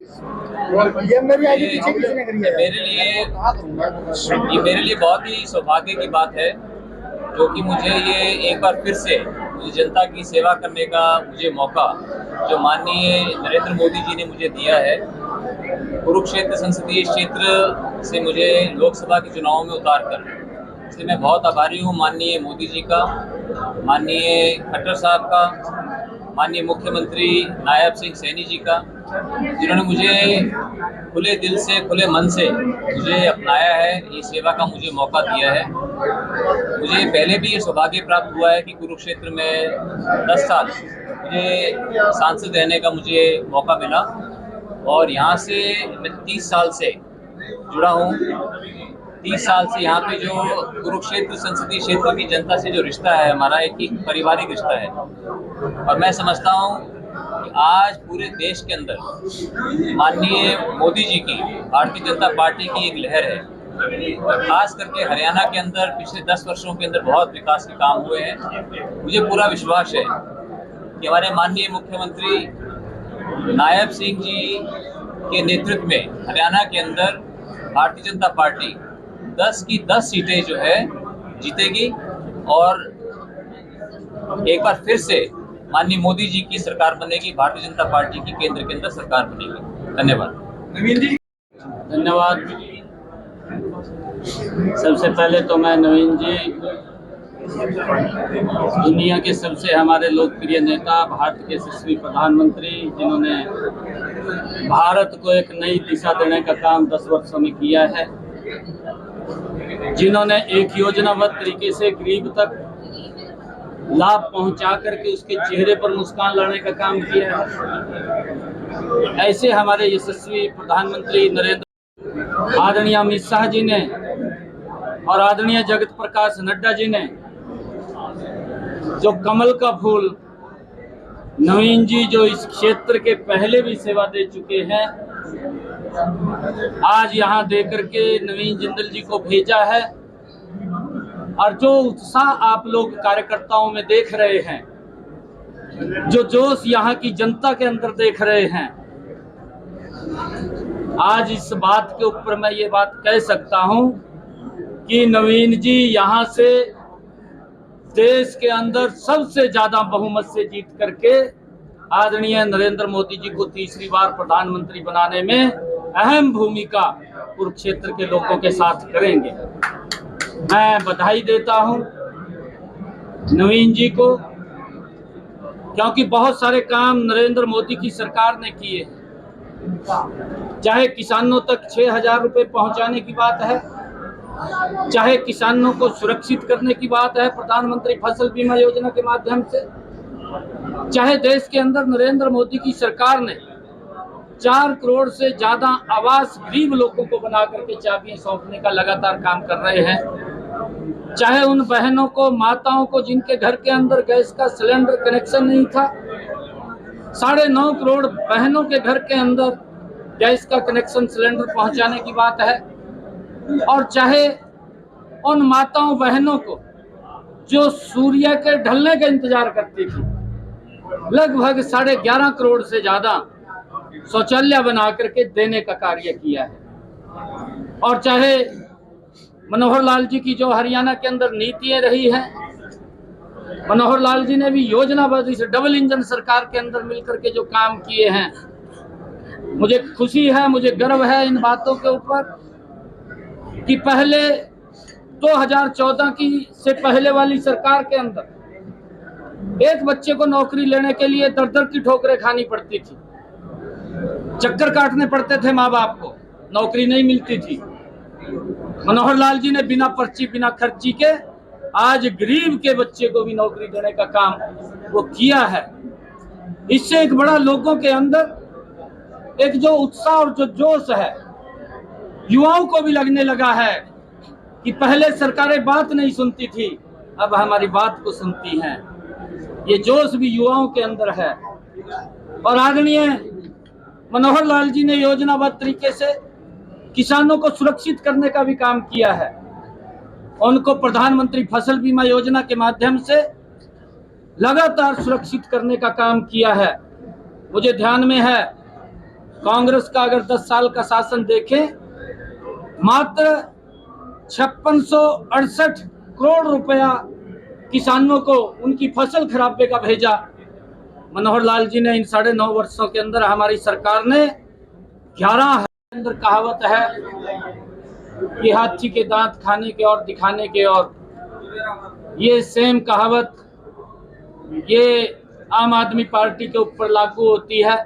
ये मेरी आईडी पीछे किसने करी है? मेरे लिए बहुत ही सौभाग्य की बात है, जो कि मुझे ये एक बार फिर से मुझे जनता की सेवा करने का मुझे मौका जो माननीय नरेंद्र मोदी जी ने मुझे दिया है। कुरुक्षेत्र संसदीय क्षेत्र से मुझे लोकसभा के चुनाव में उतार कर, इसलिए मैं बहुत आभारी हूँ माननीय मोदी जी का, माननीय खट्टर साहब का, माननीय मुख्यमंत्री नायब सिंह सैनी जी का, जिन्होंने मुझे खुले दिल से खुले मन से मुझे अपनाया है, ये सेवा का मुझे मौका दिया है। मुझे पहले भी ये सौभाग्य प्राप्त हुआ है कि कुरुक्षेत्र में 10 साल मुझे सांसद रहने का मुझे मौका मिला, और यहाँ से मैं 30 साल से जुड़ा हूँ। 30 साल से यहाँ पे जो कुरुक्षेत्र संसदीय क्षेत्र की जनता से जो रिश्ता है हमारा, एक पारिवारिक रिश्ता है, और मैं समझता हूँ कि आज पूरे देश के अंदर माननीय मोदी जी की भारतीय जनता पार्टी की एक लहर है, और खास करके हरियाणा के अंदर पिछले 10 वर्षों के अंदर बहुत विकास के काम हुए हैं। मुझे पूरा विश्वास है कि हमारे माननीय मुख्यमंत्री नायब सिंह जी के नेतृत्व में हरियाणा के अंदर भारतीय जनता पार्टी 10 की 10 सीटें जो है जीतेगी, और एक बार फिर से माननीय मोदी जी की सरकार बनेगी, भारतीय जनता पार्टी की केंद्र के अंदर सरकार बनेगी। धन्यवाद। नवीन जी, धन्यवाद। सबसे पहले तो मैं नवीन जी, दुनिया के सबसे हमारे लोकप्रिय नेता, भारत के यशस्वी प्रधानमंत्री, जिन्होंने भारत को एक नई दिशा देने का काम 10 वर्षों में किया है, जिन्होंने एक योजनाबद्ध तरीके से गरीब तक लाभ पहुंचा करके उसके चेहरे पर मुस्कान लाने का काम किया है, ऐसे हमारे यशस्वी प्रधानमंत्री नरेंद्र आदरणीय अमित शाह जी ने और आदरणीय जगत प्रकाश नड्डा जी ने जो कमल का फूल, नवीन जी जो इस क्षेत्र के पहले भी सेवा दे चुके हैं, आज यहाँ दे करके नवीन जिंदल जी को भेजा है, और जो उत्साह आप लोग कार्यकर्ताओं में देख रहे हैं, जो जोश यहाँ की जनता के अंदर देख रहे हैं, आज इस बात के ऊपर मैं ये बात कह सकता हूँ कि नवीन जी यहाँ से देश के अंदर सबसे ज्यादा बहुमत से जीत करके आदरणीय नरेंद्र मोदी जी को तीसरी बार प्रधानमंत्री बनाने में अहम भूमिका कुरुक्षेत्र के लोगों के साथ करेंगे। मैं बधाई देता हूं नवीन जी को, क्योंकि बहुत सारे काम नरेंद्र मोदी की सरकार ने किए, चाहे किसानों तक 6,000 रुपए पहुंचाने की बात है, चाहे किसानों को सुरक्षित करने की बात है प्रधानमंत्री फसल बीमा योजना के माध्यम से, चाहे देश के अंदर नरेंद्र मोदी की सरकार ने 4 करोड़ से ज्यादा आवास गरीब लोगों को बना करके चाबियां सौंपने का लगातार काम कर रहे हैं, चाहे उन बहनों को, माताओं को जिनके घर के अंदर गैस का सिलेंडर कनेक्शन नहीं था, 9.5 करोड़ बहनों के घर के अंदर गैस का कनेक्शन सिलेंडर पहुंचाने की बात है, और चाहे उन माताओं बहनों को जो सूर्य के ढलने का इंतजार करती थी, लगभग 11.5 करोड़ से ज्यादा शौचालय बना करके देने का कार्य किया है, और चाहे मनोहर लाल जी की जो हरियाणा के अंदर नीतियां रही हैं, मनोहर लाल जी ने भी योजनाबद्ध इस डबल इंजन सरकार के अंदर मिलकर के जो काम किए हैं, मुझे खुशी है, मुझे गर्व है इन बातों के ऊपर कि पहले 2014 की से पहले वाली सरकार के अंदर एक बच्चे को नौकरी लेने के लिए दर-दर की ठोकरें खानी पड़ती थी, चक्कर काटने पड़ते थे माँ बाप को, नौकरी नहीं मिलती थी। मनोहर लाल जी ने बिना पर्ची बिना खर्ची के आज गरीब के बच्चे को भी नौकरी देने का काम वो किया है। इससे एक बड़ा लोगों के अंदर एक जो उत्साह और जो जोश है, युवाओं को भी लगने लगा है कि पहले सरकारें बात नहीं सुनती थी, अब हमारी बात को सुनती हैं। ये जोश भी युवाओं के अंदर है, और आदरणीय मनोहर लाल जी ने योजनाबद्ध तरीके से किसानों को सुरक्षित करने का भी काम किया है, उनको प्रधानमंत्री फसल बीमा योजना के माध्यम से लगातार सुरक्षित करने का काम किया है। मुझे ध्यान में है कांग्रेस का अगर 10 साल का शासन देखें, मात्र 5668 करोड़ रुपया किसानों को उनकी फसल खराबे का भेजा। मनोहर लाल जी ने इन 9.5 वर्षों के अंदर हमारी सरकार ने 11 अंदर कहावत है कि हाथी के दांत खाने के और दिखाने के, और ये सेम कहावत ये आम आदमी पार्टी के ऊपर लागू होती है।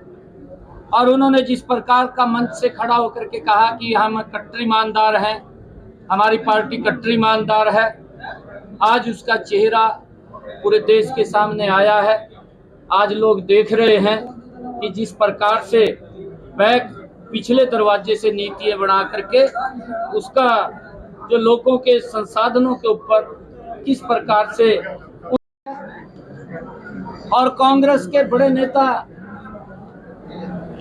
और उन्होंने जिस प्रकार का मंच से खड़ा होकर के कहा कि हम कट्टर ईमानदार हैं, हमारी पार्टी कट्टर ईमानदार है, आज उसका चेहरा पूरे देश के सामने आया है। आज लोग देख रहे हैं कि जिस प्रकार से बैक पिछले दरवाजे से नीतियां बना करके उसका जो लोगों के संसाधनों के ऊपर किस प्रकार से, और कांग्रेस के बड़े नेता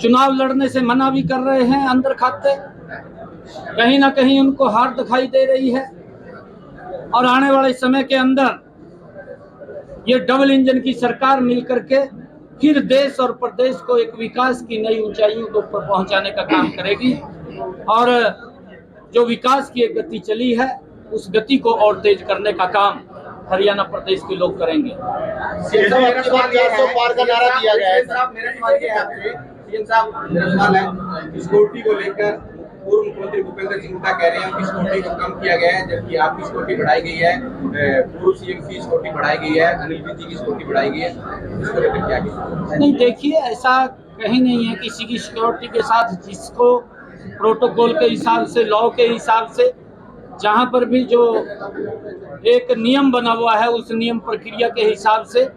चुनाव लड़ने से मना भी कर रहे हैं अंदर खाते। कहीं ना कहीं उनको हार दिखाई दे रही है और आने वाले समय के अंदर ये डबल इंजन की सरकार मिलकर के फिर देश और प्रदेश को एक विकास की नई ऊंचाइयों के ऊपर पहुंचाने का काम करेगी। और जो विकास की एक गति चली है उस गति को और तेज करने का काम हरियाणा प्रदेश के लोग करेंगे। पार का नारा दिया गया है। सीएम साहब, मेरा सवाल है सिक्योरिटी को लेकर। पूर्व मुख्यमंत्री भूपेंद्र सिंह हुड्डा कह रहे हैं कि सिक्योरिटी को कम किया गया है, जबकि आपकी सिक्योरिटी बढ़ाई गई है, पूर्व सीएम की सिक्योरिटी बढ़ाई गई है, अनिल विज जी की सिक्योरिटी बढ़ाई गई है। इसको लेकर क्या किया? नहीं, देखिए, ऐसा कहीं नहीं है किसी की सिक्योरिटी के साथ। जिसको प्रोटोकॉल के हिसाब से, लॉ के हिसाब से, जहां पर भी जो एक नियम बना हुआ है उस नियम प्रक्रिया के हिसाब से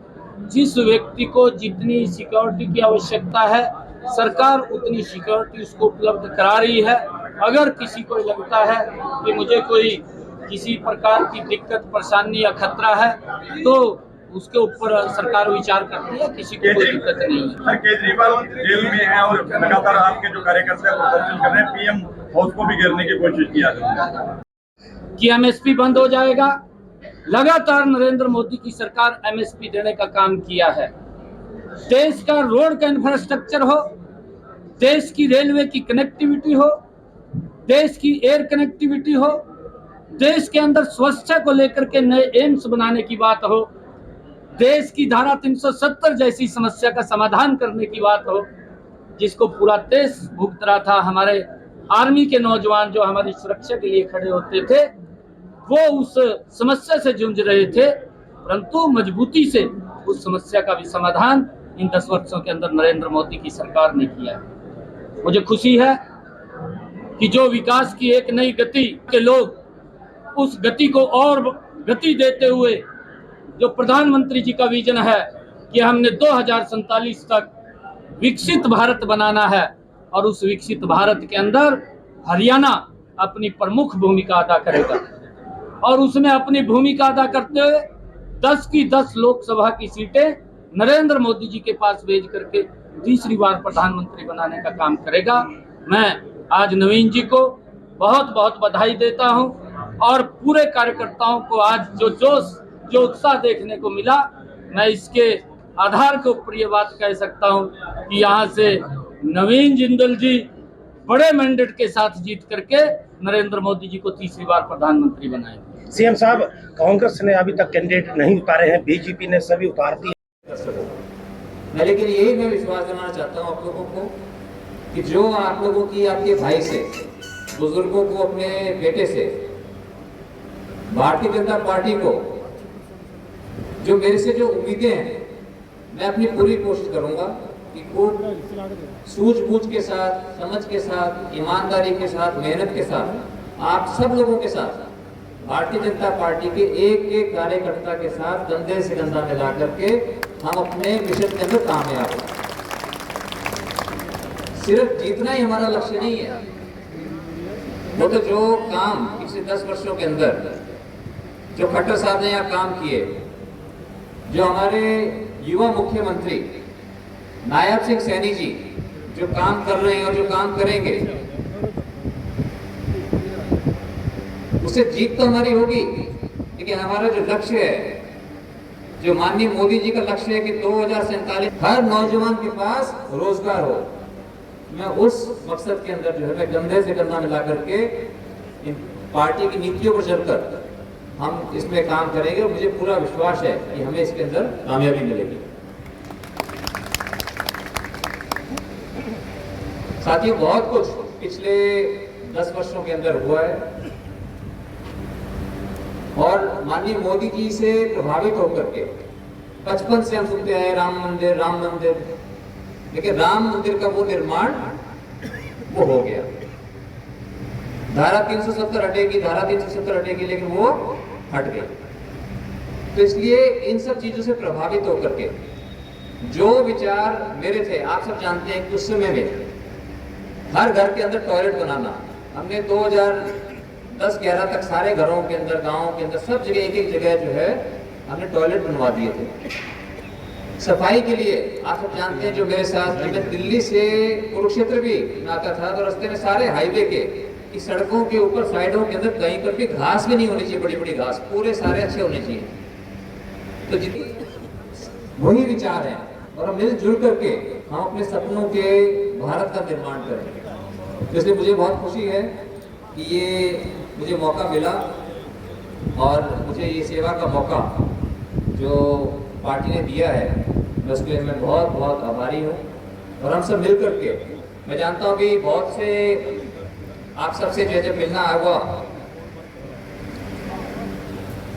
जिस व्यक्ति को जितनी सिक्योरिटी की आवश्यकता है सरकार उतनी सिक्योरिटी उसको उपलब्ध करा रही है। अगर किसी को लगता है कि मुझे कोई किसी प्रकार की दिक्कत, परेशानी या खतरा है तो उसके ऊपर सरकार विचार करती है, किसी को कोई दिक्कत नहीं है। सर, केजरीवाल जेल में है और लगातार आपके जो कार्यकर्ता है प्रदर्शन कर रहे हैं, पीएम हाउस को भी घेरने की कोशिश किया कि एमएसपी बंद हो जाएगा। लगातार नरेंद्र मोदी की सरकार एमएसपी देने का काम किया है। देश का रोड का इंफ्रास्ट्रक्चर हो, देश की रेलवे की कनेक्टिविटी हो, देश की एयर कनेक्टिविटी हो, देश के अंदर स्वच्छता को लेकर के नए एम्स बनाने की बात हो, देश की धारा 370 जैसी समस्या का समाधान करने की बात हो, जिसको पूरा देश भुगत रहा था। हमारे आर्मी के नौजवान जो हमारी सुरक्षा के लिए खड़े होते थे वो उस समस्या से जूझ रहे थे, परंतु मजबूती से उस समस्या का भी समाधान इन 10 वर्षों के अंदर नरेंद्र मोदी की सरकार ने किया। मुझे खुशी है कि जो विकास की एक नई गति के लोग उस गति को और गति देते हुए जो प्रधानमंत्री जी का विजन है कि हमने 2047 तक विकसित भारत बनाना है और उस विकसित भारत के अंदर हरियाणा अपनी प्रमुख भूमिका अदा करेगा और उसमें अपनी भूमिका अदा करते हुए 10 की 10 लोकसभा की सीटें नरेंद्र मोदी जी के पास भेज करके तीसरी बार प्रधानमंत्री बनाने का काम करेगा। मैं आज नवीन जी को बहुत बहुत बधाई देता हूं और पूरे कार्यकर्ताओं को आज जो जोश, जो उत्साह देखने को मिला, मैं इसके आधार के ऊपर ये बात कह सकता हूं कि यहाँ से नवीन जिंदल जी बड़े मैंडेट के साथ जीत करके नरेंद्र मोदी जी को तीसरी बार प्रधानमंत्री बनाएंगे। सीएम साहब, कांग्रेस ने अभी तक कैंडिडेट नहीं उतारे हैं, बीजेपी ने सभी उतार दिए। लेकिन यही मैं विश्वास दिलाना चाहता हूँ आप लोगों को कि जो आप लोगों की आपके भाई से, बुजुर्गों को, अपने बेटे से, भारतीय जनता पार्टी को जो मेरे से जो उम्मीदें हैं, मैं अपनी पूरी कोशिश करूंगा कि खूब सूझबूझ के साथ, समझ के साथ, ईमानदारी के साथ, मेहनत के साथ, आप सब लोगों के साथ, भारतीय जनता पार्टी के एक एक कार्यकर्ता के साथ कंधे से कंधा मिला करके हम अपने मिशन के अंदर कामयाब हो। सिर्फ जीतना ही हमारा लक्ष्य नहीं है, वो तो जो काम पिछले 10 वर्षों के अंदर जो खट्टर साहब ने यहाँ काम किए, जो हमारे युवा मुख्यमंत्री नायब सिंह सैनी जी जो काम कर रहे हैं और जो काम करेंगे, उससे जीत तो हमारी होगी, लेकिन हमारा जो लक्ष्य है, जो माननीय मोदी जी का लक्ष्य है कि 2047 हर नौजवान के पास रोजगार हो, मैं उस मकसद के अंदर जो है मैं कंधे से कंधा मिला करके इन पार्टी की नीतियों पर चलकर हम इसमें काम करेंगे और मुझे पूरा विश्वास है कि हमें इसके अंदर कामयाबी मिलेगी। साथियों, बहुत कुछ पिछले 10 वर्षों के अंदर हुआ है और माननीय मोदी जी से प्रभावित होकर के बचपन से हम सुनते हैं राम मंदिर, लेकिन राम मंदिर का वो निर्माण वो हो गया। धारा 370 हटेगी, लेकिन वो हट गई। तो इसलिए इन सब चीजों से प्रभावित होकर के जो विचार मेरे थे, आप सब जानते हैं कि उस समय में हर घर के अंदर टॉयलेट बनाना, हमने 2010-11 तक सारे घरों के अंदर, गाँव के अंदर, सब जगह एक जगह जो है हमने टॉयलेट बनवा दिए थे। सफाई के लिए आप सब जानते हैं, जो मेरे साथ, जब मैं दिल्ली से कुरुक्षेत्र भी आता था तो रास्ते में सारे हाईवे के कि सड़कों के ऊपर साइडों के अंदर कहीं पर भी घास भी नहीं होनी चाहिए, बड़ी बड़ी घास, पूरे सारे अच्छे होने चाहिए। तो जितनी वही विचार है और हम मिलजुल करके हम अपने सपनों के भारत का निर्माण करेंगे। तो इसलिए मुझे बहुत खुशी है कि ये मुझे मौका मिला और मुझे ये सेवा का मौका जो पार्टी ने दिया है, मैं उसके लिए मैं बहुत बहुत आभारी हूँ। और हम सब मिल करके, मैं जानता हूँ कि बहुत से आप सबसे जो जब मिलना हुआ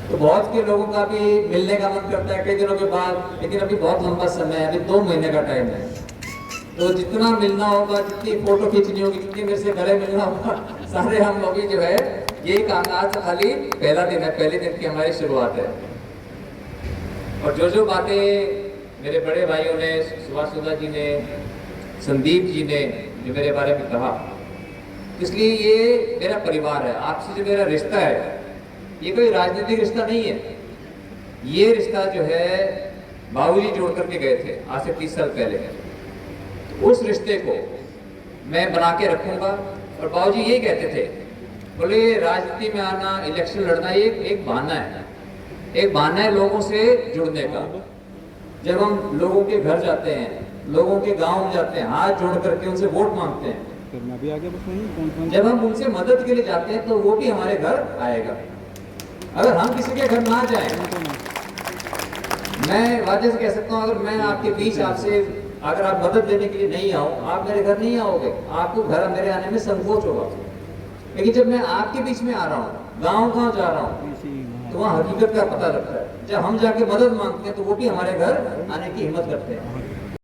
तो बहुत के लोगों का भी मिलने का मन करता है कई दिनों के बाद, लेकिन अभी बहुत लंबा समय है, अभी 2 महीने का टाइम है। तो जितना मिलना होगा, जितनी फोटो खींचनी होगी, जितनी मेरे से गले मिलना होगा, सारे हम लोग जो है यही काम, आज खाली पहला दिन है, पहले दिन की हमारी शुरुआत है। और जो बातें मेरे बड़े भाइयों ने, सुभाष सुधा जी ने, संदीप जी ने जो मेरे बारे में कहा, इसलिए ये मेरा परिवार है। आपसे जो मेरा रिश्ता है ये कोई राजनीतिक रिश्ता नहीं है। ये रिश्ता जो है बाबूजी जोड़ करके गए थे आज से 30 साल पहले। तो उस रिश्ते को मैं बना के रखूंगा। और बाबूजी यही कहते थे, बोले राजनीति में आना, इलेक्शन लड़ना ये एक बहाना है, एक बहाना है लोगों से जुड़ने का। जब हम लोगों के घर जाते हैं, लोगों के गांव में जाते हैं, हाथ जोड़ करके उनसे वोट मांगते हैं, जब हम उनसे मदद के लिए जाते हैं तो वो भी हमारे घर आएगा। अगर हम किसी के घर ना जाएं, मैं वादे से कह सकता हूं, अगर मैं आपके बीच आपसे अगर आप मदद लेने के लिए नहीं आओ, आप मेरे घर नहीं आओगे, आपको घर मेरे आने में संकोच होगा। लेकिन जब मैं आपके बीच में आ रहा हूँ, गाँव जा रहा हूँ, तो वहाँ हकीकत का पता लगता है। जब हम जाके मदद मांगते हैं तो वो भी हमारे घर आने की हिम्मत करते हैं।